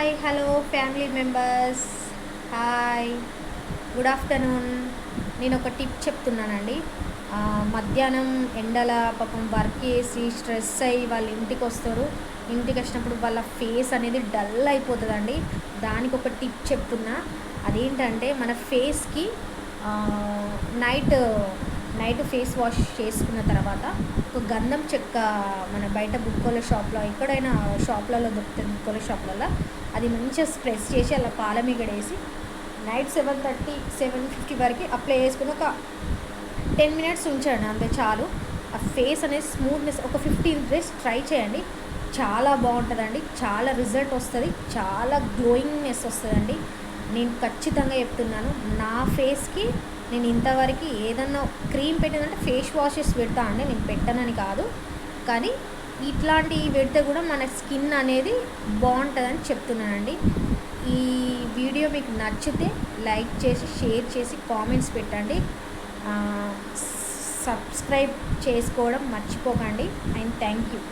Hi hello family members. Hi, good afternoon. నేను ఒక tip చెప్తున్నానండి. మధ్యాహ్నం ఎండల పాపం వర్క్ చేసి స్ట్రెస్ అయ్యి వాళ్ళు ఇంటికి వస్తారు. ఇంటికి వచ్చినప్పుడు వాళ్ళ ఫేస్ అనేది డల్ అయిపోతుందండి. దానికి ఒక టిప్ చెప్తున్నా. అదేంటంటే మన ఫేస్కి నైట్ నైట్ ఫేస్ వాష్ చేసుకున్న తర్వాత ఒక గంధం చెక్క, మన బయట బుక్కోల షాప్లో ఎక్కడైనా షాప్లలో దొరుకుతుంది, బుక్కోల షాప్లలో. అది మంచిగా స్ప్రెస్ చేసి అలా పాల మీగడ వేసి నైట్ 7:30 7:50 వరకు అప్లై చేసుకుని ఒక 10 మినిట్స్ ఉంచండి, అంతే చాలు. ఆ ఫేస్ అనేది స్మూత్నెస్ ఒక 15 డేస్ ట్రై చేయండి. చాలా బాగుంటుందండి, చాలా రిజల్ట్ వస్తుంది, చాలా గ్లోయింగ్నెస్ వస్తుందండి. నేను ఖచ్చితంగా చెప్తున్నాను. నా ఫేస్కి నేను ఇంతవరకు ఏదన్నా క్రీమ్ పెట్టిందంటే ఫేస్ వాషెస్ పెడతా అండి, నేను పెట్టనని కాదు. కానీ ఇట్లాంటివి పెడితే కూడా మన స్కిన్ అనేది బాగుంటుందని చెప్తున్నానండి. ఈ వీడియో మీకు నచ్చితే లైక్ చేసి, షేర్ చేసి, కామెంట్స్ పెట్టండి. సబ్స్క్రైబ్ చేసుకోవడం మర్చిపోకండి. And thank you.